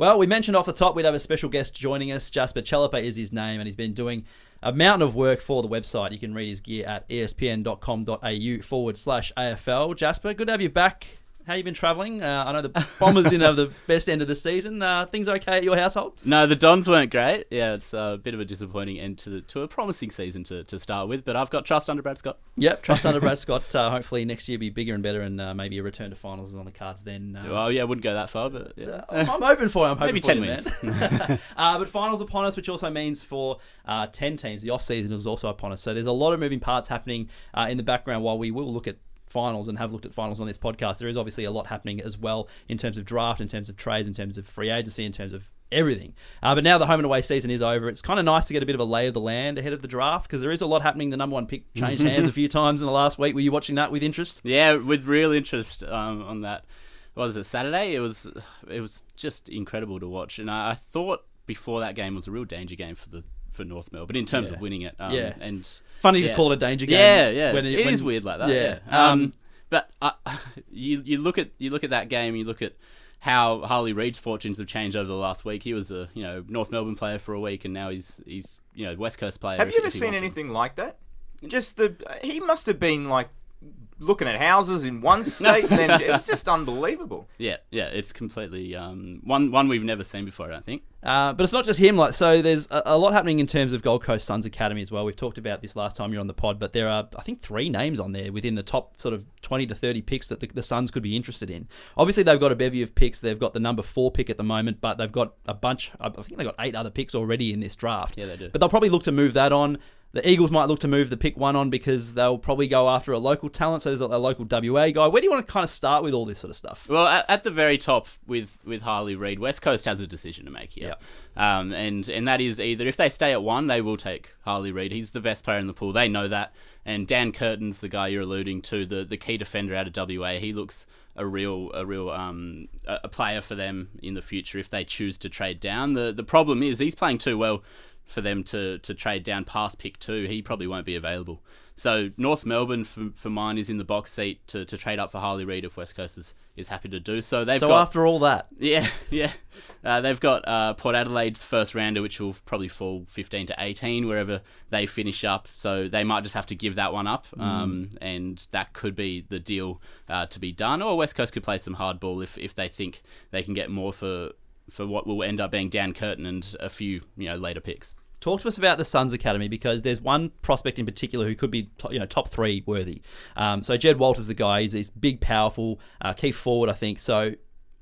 Well, we mentioned off the top we'd have a special guest joining us. Jasper Chellappah is his name, and he's been doing a mountain of work for the website. You can read his gear at espn.com.au/AFL. Jasper, good to have you back. How you been travelling? I know the Bombers didn't have the best end of the season. Things okay at your household? No, the Dons weren't great. Yeah, it's a bit of a disappointing end to a promising season to start with, but I've got trust under Brad Scott. Yep, trust under Brad Scott. Hopefully next year be bigger and better, and maybe a return to finals is on the cards then. Well, yeah, I wouldn't go that far, but yeah. I'm hoping for you. Maybe 10 wins. But finals upon us, which also means for 10 teams. The off-season is also upon us. So there's a lot of moving parts happening in the background while we will look at finals and have looked at finals on this podcast. There is obviously a lot happening as well in terms of draft, in terms of trades, in terms of free agency, in terms of everything. But now the home and away season is over. It's kind of nice to get a bit of a lay of the land ahead of the draft because there is a lot happening. The number one pick changed hands a few times in the last week. Were you watching that with interest? Yeah, with real interest on that. What was it, Saturday? It was just incredible to watch. And I thought before that game was a real danger game for North Melbourne in terms of winning it. And funny to call it a danger game. Yeah. It is weird like that. Yeah. But you look at that game. You look at how Harley Reid's fortunes have changed over the last week. He was a North Melbourne player for a week, and now he's West Coast player. Have you ever seen anything like that? He must have been like looking at houses in one state, and then it was just unbelievable. Yeah, it's completely one we've never seen before, I don't think. But it's not just him. So there's a lot happening in terms of Gold Coast Suns Academy as well. We've talked about this last time you're on the pod, but there are, I think, 3 names on there within the top sort of 20 to 30 picks that the Suns could be interested in. Obviously, they've got a bevy of picks. They've got the number 4 pick at the moment, but they've got a bunch. I think they've got 8 other picks already in this draft. Yeah, they do. But they'll probably look to move that on. The Eagles might look to move the pick 1 on because they'll probably go after a local talent. So there's a local WA guy. Where do you want to kind of start with all this sort of stuff? Well, at the very top with Harley Reid, West Coast has a decision to make here. Yep. And that is either if they stay at 1, they will take Harley Reid. He's the best player in the pool. They know that. And Dan Curtin's the guy you're alluding to, the key defender out of WA. He looks a real player for them in the future if they choose to trade down. The problem is he's playing too well for them to trade down past pick 2. He probably won't be available. So North Melbourne, for mine, is in the box seat to trade up for Harley Reid if West Coast is happy to do so. After all that, they've got Port Adelaide's first rounder, which will probably fall 15 to 18 wherever they finish up. So they might just have to give that one up, and that could be the deal to be done. Or West Coast could play some hardball if they think they can get more for what will end up being Dan Curtin and a few later picks. Talk to us about the Suns Academy because there's one prospect in particular who could be top 3 worthy. So Jed Walter's the guy. He's big, powerful, key forward, I think. So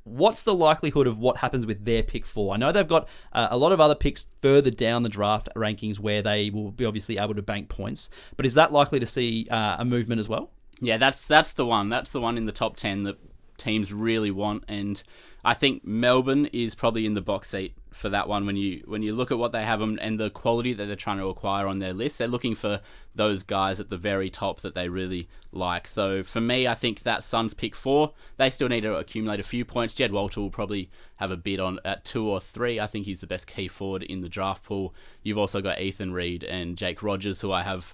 what's the likelihood of what happens with their pick 4? I know they've got a lot of other picks further down the draft rankings where they will be obviously able to bank points. But is that likely to see a movement as well? Yeah, that's the one. That's the one in the top 10 that teams really want, and I think Melbourne is probably in the box seat for that one. When you look at what they have and the quality that they're trying to acquire on their list, they're looking for those guys at the very top that they really like. So for me, I think that Suns pick 4, they still need to accumulate a few points. Jed Walter will probably have a bid on at 2 or 3. I think he's the best key forward in the draft pool. You've also got Ethan Reid and Jake Rogers, who I have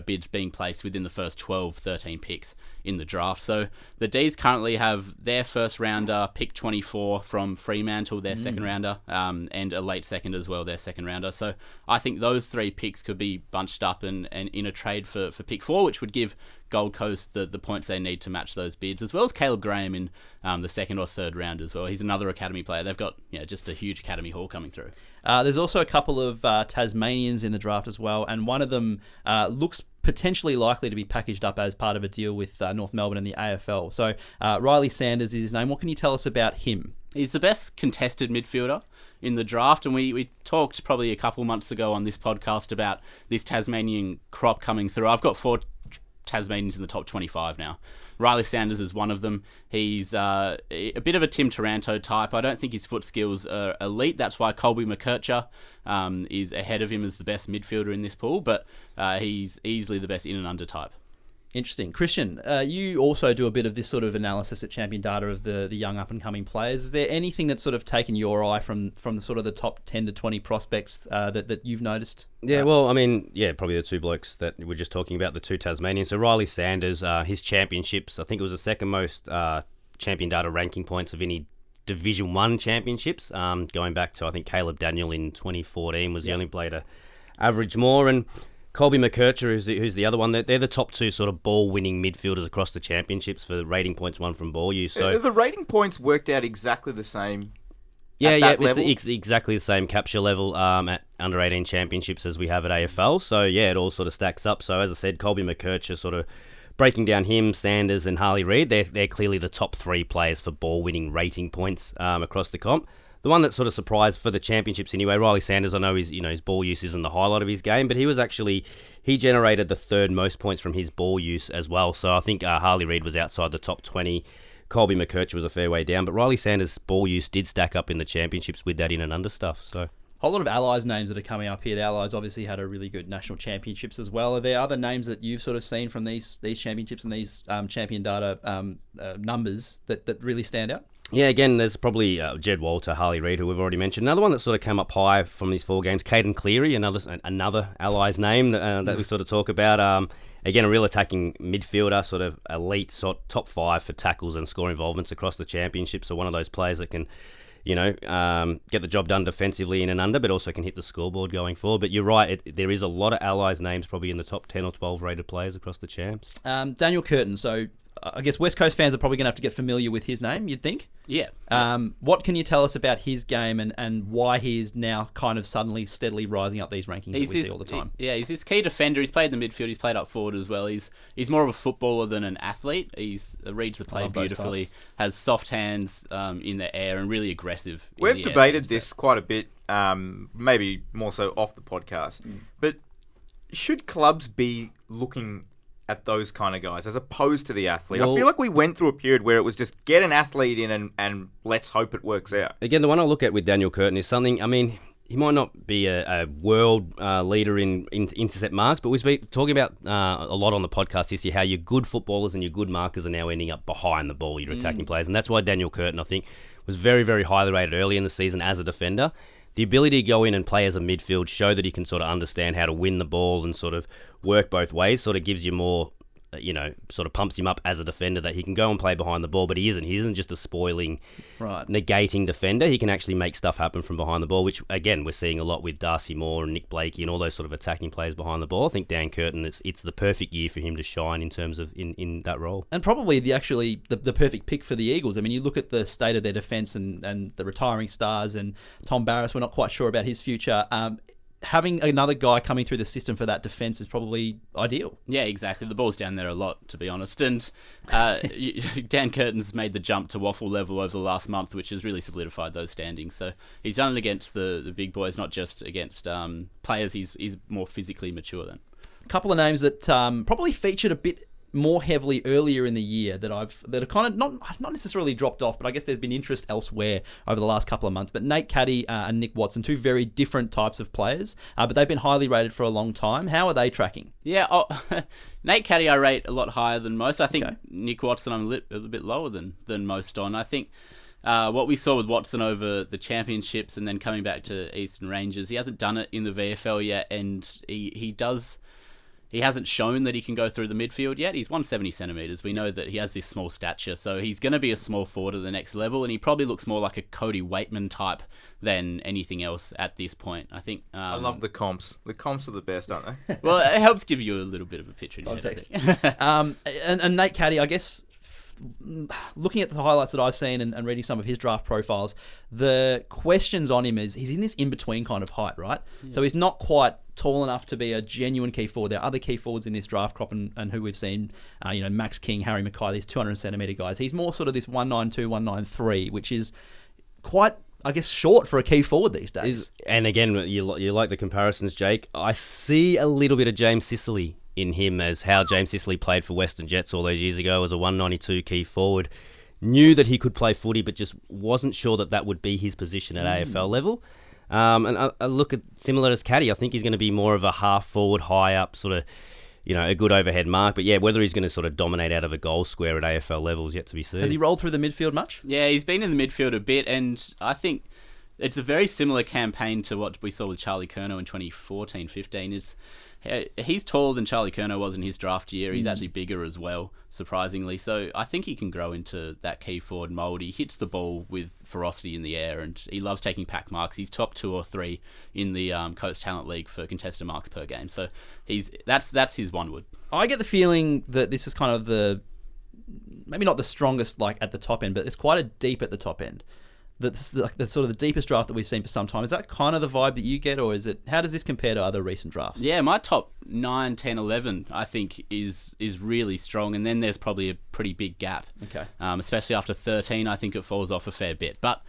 bids being placed within the first 12, 13 picks in the draft. So the D's currently have their first rounder, pick 24 from Fremantle, their second rounder, and a late second as well, their second rounder. So I think those 3 picks could be bunched up and in a trade for pick 4, which would give Gold Coast the points they need to match those bids, as well as Caleb Graham in the second or third round as well. He's another academy player. They've got just a huge academy haul coming through. There's also a couple of Tasmanians in the draft as well, and one of them looks potentially likely to be packaged up as part of a deal with North Melbourne and the AFL. So Riley Sanders is his name. What can you tell us about him? He's the best contested midfielder in the draft, and we talked probably a couple months ago on this podcast about this Tasmanian crop coming through. I've got 4 Tasmanians in the top 25 now. Riley Sanders is one of them. He's a bit of a Tim Taranto type. I don't think his foot skills are elite. That's why Colby McKercher is ahead of him as the best midfielder in this pool, but he's easily the best in and under type. Interesting. Christian, you also do a bit of this sort of analysis at Champion Data of the young up-and-coming players. Is there anything that's sort of taken your eye from the sort of the top 10 to 20 prospects that you've noticed? Yeah, well, I mean, probably the 2 blokes that we're just talking about, the 2 Tasmanians. So Riley Sanders, his championships, I think it was the second most Champion Data ranking points of any Division 1 championships, going back to, I think, Caleb Daniel in 2014 was the only player to average more. And Colby McKercher, who's the other one. They're the top two sort of ball-winning midfielders across the championships for rating points won from ball use. So the rating points worked out exactly the same. It's exactly the same capture level at under 18 championships as we have at AFL. So yeah, it all sort of stacks up. So as I said, Colby McKercher sort of breaking down him, Sanders and Harley Reid. They're clearly the top three players for ball-winning rating points across the comp. The one that sort of surprised for the championships anyway, Riley Sanders, I know his ball use isn't the highlight of his game, but he generated the third most points from his ball use as well. So I think Harley Reid was outside the top 20. Colby McKercher was a fair way down, but Riley Sanders' ball use did stack up in the championships with that in and under stuff. So a whole lot of Allies names that are coming up here. The Allies obviously had a really good national championships as well. Are there other names that you've sort of seen from these championships and these champion data numbers that really stand out? Yeah, again, there's probably Jed Walter, Harley Reid, who we've already mentioned. Another one that sort of came up high from these 4 games, Caden Cleary, another Allies name that we sort of talk about. Again, a real attacking midfielder, sort of elite, top 5 for tackles and score involvements across the championship. So one of those players that can, get the job done defensively in and under, but also can hit the scoreboard going forward. But you're right, there is a lot of Allies names probably in the top 10 or 12 rated players across the champs. Daniel Curtin, so I guess West Coast fans are probably going to have to get familiar with his name, you'd think? Yeah. What can you tell us about his game and why he is now kind of suddenly steadily rising up these rankings that we see all the time? Yeah, he's this key defender. He's played in the midfield. He's played up forward as well. He's more of a footballer than an athlete. He reads the play beautifully, has soft hands in the air, and really aggressive. We've debated this quite a bit, maybe more so off the podcast. But should clubs be looking at those kind of guys as opposed to the athlete? I feel like we went through a period where it was just get an athlete in and let's hope it works out. Again, the one I look at with Daniel Curtin is something, I mean, he might not be a world leader in intercept marks, but we've been talking about a lot on the podcast this year how your good footballers and your good markers are now ending up behind the ball, your attacking players. And that's why Daniel Curtin, I think, was very, very highly rated early in the season as a defender. The ability to go in and play as a midfield, show that he can sort of understand how to win the ball and sort of work both ways, sort of gives you more, sort of pumps him up as a defender that he can go and play behind the ball, but he isn't just a spoiling, negating defender. He can actually make stuff happen from behind the ball, which, again, we're seeing a lot with Darcy Moore and Nick Blakey and all those sort of attacking players behind the ball. I think Dan Curtin, it's the perfect year for him to shine in terms of in that role. And probably the perfect pick for the Eagles. I mean, you look at the state of their defence and the retiring stars, and Tom Barras, we're not quite sure about his future. Having another guy coming through the system for that defence is probably ideal. Yeah, exactly. The ball's down there a lot, to be honest. And Dan Curtin's made the jump to waffle level over the last month, which has really solidified those standings. So he's done it against the big boys, not just against players he's more physically mature than. A couple of names that probably featured a bit more heavily earlier in the year that have kind of not necessarily dropped off, but I guess there's been interest elsewhere over the last couple of months. But Nate Caddy and Nick Watson, two very different types of players, but they've been highly rated for a long time. How are they tracking? Yeah, Nate Caddy I rate a lot higher than most. I think Nick Watson I'm a little bit lower than most on. I think what we saw with Watson over the championships and then coming back to Eastern Rangers, he hasn't done it in the VFL yet, and he hasn't shown that he can go through the midfield yet. He's 170 centimetres. We know that he has this small stature, so he's going to be a small forward at the next level, and he probably looks more like a Cody Waitman type than anything else at this point. I think. I love the comps. The comps are the best, aren't they? Well, it helps give you a little bit of a picture. Context. And Nate Caddy, I guess, looking at the highlights that I've seen and reading some of his draft profiles, the questions on him is he's in this in-between kind of height, right? Yeah. So he's not quite tall enough to be a genuine key forward. There are other key forwards in this draft crop and who we've seen, Max King, Harry Mackay, these 200-centimetre guys. He's more sort of this 192, 193, which is quite, I guess, short for a key forward these days. And again, you like the comparisons, Jake. I see a little bit of James Sicily in him as how James Sicily played for Western Jets all those years ago as a 192 key forward. Knew that he could play footy, but just wasn't sure that would be his position at AFL level. And I look at similar as Caddy. I think he's going to be more of a half forward, high up, sort of, a good overhead mark. But yeah, whether he's going to sort of dominate out of a goal square at AFL level is yet to be seen. Has he rolled through the midfield much? Yeah, he's been in the midfield a bit, and I think It's a very similar campaign to what we saw with Charlie Curnow in 2014-15. He's taller than Charlie Curnow was in his draft year. He's actually bigger as well, surprisingly. So I think he can grow into that key forward mould. He hits the ball with ferocity in the air, and he loves taking pack marks. He's top 2 or 3 in the Coates Talent League for contested marks per game. So that's his one wood. I get the feeling that this is kind of maybe not the strongest like at the top end, but it's quite a deep at the top end. That's sort of the deepest draft that we've seen for some time. Is that kind of the vibe that you get, or how does this compare to other recent drafts? Yeah, my top 9, 10, 11, I think, is really strong, and then there's probably a pretty big gap. Okay. Especially after 13, I think it falls off a fair bit. But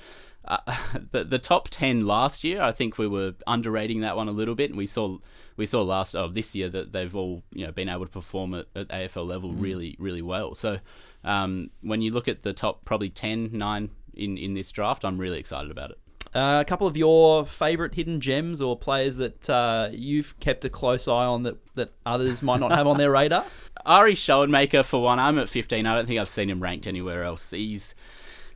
the top 10 last year, I think we were underrating that one a little bit, and we saw this year that they've all been able to perform at AFL level really, really well. So when you look at the top probably 10, 9 in this draft, I'm really excited about it. A couple of your favourite hidden gems or players that you've kept a close eye on that others might not have on their radar? Ari Schoenmaker, for one. I'm at 15. I don't think I've seen him ranked anywhere else. He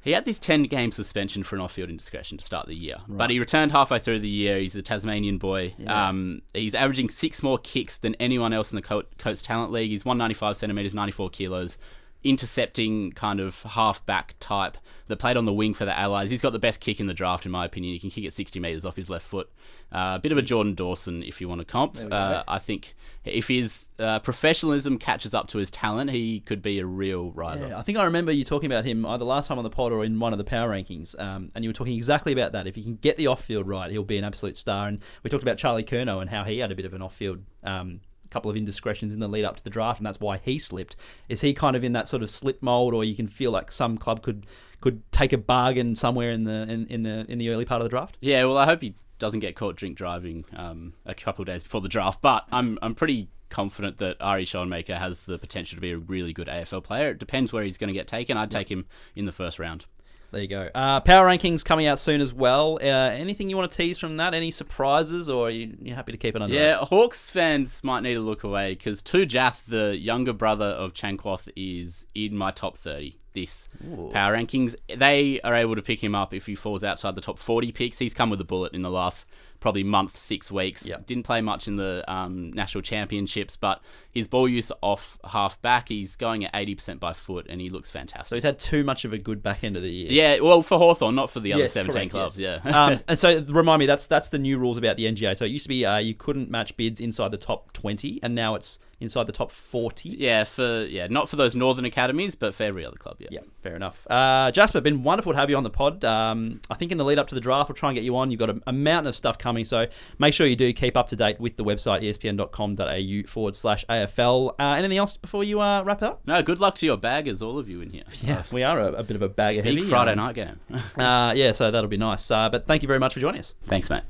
had this 10-game suspension for an off-field indiscretion to start the year. Right. But he returned halfway through the year. He's a Tasmanian boy. Yeah. He's averaging 6 more kicks than anyone else in the Coates Talent League. He's 195 centimetres, 94 kilos. Intercepting kind of half-back type that played on the wing for the Allies. He's got the best kick in the draft, in my opinion. He can kick it 60 metres off his left foot. A bit of a Jordan Dawson, if you want to comp. I think if his professionalism catches up to his talent, he could be a real riser. Yeah, I think I remember you talking about him either last time on the pod or in one of the power rankings, and you were talking exactly about that. If he can get the off-field right, he'll be an absolute star. And we talked about Charlie Curnow and how he had a bit of an off-field couple of indiscretions in the lead up to the draft, and that's why he slipped. Is he kind of in that sort of slip mold, or you can feel like some club could take a bargain somewhere in the early part of the draft? Yeah, well, I hope he doesn't get caught drink driving a couple of days before the draft, but I'm pretty confident that Ari Schoenmaker has the potential to be a really good AFL player. It depends where he's going to get taken. I'd take him in the first round. There you go. Power rankings coming out soon as well. Anything you want to tease from that? Any surprises, or are you happy to keep it under? Yeah, Hawks fans might need to look away because Jath, the younger brother of Chankwath, is in my top 30 this power rankings. They are able to pick him up if he falls outside the top 40 picks. He's come with a bullet in the last probably month, 6 weeks. Yep. Didn't play much in the national championships, but his ball use off half back, he's going at 80% by foot, and he looks fantastic. So he's had too much of a good back end of the year. Yeah, well, for Hawthorn, not for the other 17 correct, clubs. Yes. Yeah. And so remind me, that's the new rules about the NGA. So it used to be you couldn't match bids inside the top 20, and now it's inside the top 40. Yeah, not for those northern academies, but for every other club. Yeah, fair enough. Jasper, been wonderful to have you on the pod. I think in the lead up to the draft, we'll try and get you on. You've got a mountain of stuff coming, so make sure you do keep up to date with the website espn.com.au/AFL. Anything else before you wrap it up? No, good luck to your baggers, all of you in here. Yeah, we are a bit of a bagger heavy. Big Friday night game. So that'll be nice. But thank you very much for joining us. Thanks, mate.